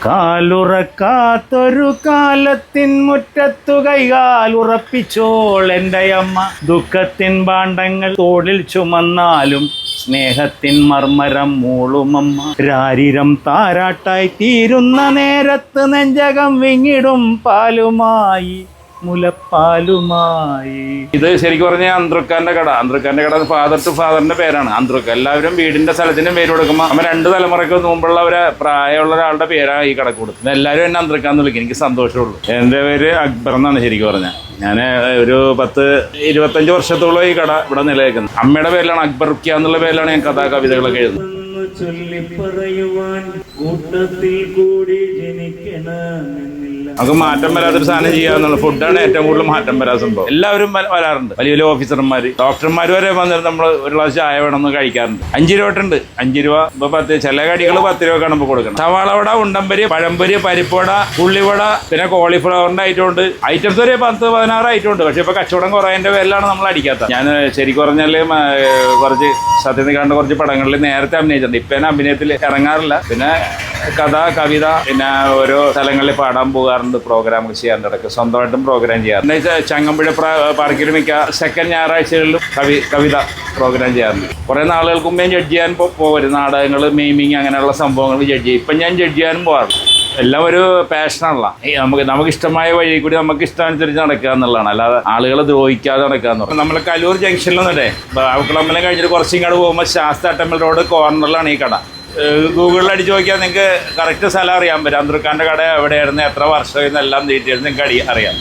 കാലുറക്കാത്തൊരു കാലത്തിൻ മുറ്റത്തു കൈകാലുറപ്പിച്ചോൾ എൻ്റെ അമ്മ. ദുഃഖത്തിൻ ഭാണ്ഡങ്ങൾ തോളിൽ ചുമന്നാലും സ്നേഹത്തിൻ മർമരം മൂളുമമ്മ. രാരിരം താരാട്ടായി തീരുന്ന നേരത്ത് നെഞ്ചകം വിങ്ങിടും പാലുമായി, മുലപ്പാലുമായി. ഇത് ശരിക്കും പറഞ്ഞാൽ അന്ത്രുക്കാന്റെ കട ഫാദർ ടു ഫാദറിന്റെ പേരാണ് അന്ത്രുക്ക. എല്ലാവരും വീടിന്റെ സ്ഥലത്തിന്റെ പേര് കൊടുക്കുമ്പോൾ നമ്മൾ 2 തലമുറയ്ക്ക് മുമ്പുള്ള പ്രായമുള്ള ഒരാളുടെ പേരാണ് ഈ കടക്ക് കൊടുക്കുന്നത്. എല്ലാവരും എന്നെ അന്ത്രുക്കാന്ന് വിളിക്കും. എനിക്ക് സന്തോഷമുള്ളൂ. എൻ്റെ പേര് അക്ബർ എന്നാണ് ശരിക്കും പറഞ്ഞാൽ. ഞാൻ ഒരു 10-25 വർഷത്തോളം ഈ കട ഇവിടെ നിലനിൽക്കുന്നത്. അമ്മയുടെ പേരിലാണ് അക്ബർക്ക എന്നുള്ള പേരിലാണ് ഞാൻ കവിതകളൊക്കെ എഴുതുന്നത്. നമുക്ക് മാറ്റം വരാത്തൊരു സാധനം ചെയ്യാവുന്ന ഫുഡാണ് ഏറ്റവും കൂടുതൽ മാറ്റം വരാത്ത സംഭവം. എല്ലാവരും വരാറുണ്ട്. വലിയ വലിയ ഓഫീസർമാർ, ഡോക്ടർമാർ വരെ വന്നിട്ട് നമ്മൾ ഒരു ഗ്ലാസ് ചായ വേണമെന്ന് കഴിക്കാറുണ്ട്. 5 രൂപ ഉണ്ട്. 5 രൂപ ഇപ്പൊ 10. ചില കടികൾ 10 രൂപ കാണുമ്പോൾ കൊടുക്കണം. സവാളവട, ഉണ്ടമ്പരി, പഴംപൊരി, പരിപ്പുവട, ഉള്ളിവട, പിന്നെ കോളിഫ്ലവറിന്റെ ഐറ്റം ഉണ്ട്. ഐറ്റംസ് ഒരു 10-16 ഐറ്റം ഉണ്ട്. പക്ഷെ ഇപ്പൊ കച്ചവടം കുറയതിന്റെ പേരിലാണ് നമ്മൾ അടിക്കാത്തത്. ഞാൻ ശരിക്കും പറഞ്ഞാൽ കുറച്ച് സത്യനികാണ്ട് കുറച്ച് പടങ്ങളിൽ നേരത്തെ അഭിനയിച്ചിട്ടുണ്ട്. ഇപ്പൊ ഞാൻ അഭിനയത്തിൽ ഇറങ്ങാറില്ല. പിന്നെ കഥ, കവിത, പിന്നെ ഓരോ സ്ഥലങ്ങളിൽ പാടാൻ പോകാറുണ്ട്. പ്രോഗ്രാം ചെയ്യാറുണ്ട്. ഇടയ്ക്ക് സ്വന്തമായിട്ടും പ്രോഗ്രാം ചെയ്യാറുണ്ട്. ചങ്ങമ്പുഴ പാർക്കിൽ മിക്ക സെക്കൻഡ് ഞായറാഴ്ചകളിലും കവിത പ്രോഗ്രാം ചെയ്യാറുണ്ട്. കുറേ നാളുകൾക്ക് മുമ്പേ ജഡ്ജ് ചെയ്യാൻ പോകരുത്. നാടകങ്ങൾ, മെയിമിങ്, അങ്ങനെയുള്ള സംഭവങ്ങൾ ജഡ്ജ് ചെയ്യും. ഇപ്പം ഞാൻ ജഡ്ജ് ചെയ്യാനും പോകാറുണ്ട്. എല്ലാം ഒരു പാഷനാണല്ലോ. നമുക്ക് ഇഷ്ടമായ വഴി കൂടി നമുക്ക് ഇഷ്ടാനുസരിച്ച് നടക്കുക എന്നുള്ളതാണ്. അല്ലാതെ ആളുകളെ ദ്രോഹിക്കാതെ നടക്കുക എന്നുള്ളത്. നമ്മൾ കലൂർ ജംഗ്ഷനിലൊന്നല്ലേ ബാവുക്കുളമ്പലം കഴിഞ്ഞിട്ട് കുറച്ചിങ്ങോട്ട് പോകുമ്പോൾ ശാസ്ത്ര ടെമ്പിൾ റോഡ് കോർണറിലാണ് ഈ കട. ഗൂഗിളിൽ അടിച്ച് നോക്കിയാൽ നിങ്ങൾക്ക് കറക്റ്റ് സ്ഥലം അറിയാൻ പറ്റും. അന്ത്രുക്കാൻ്റെ കട എവിടെയായിരുന്നു, എത്ര വർഷം എന്നെല്ലാം ഡീറ്റെയിൽസ് നിങ്ങൾക്ക് അറിയാം.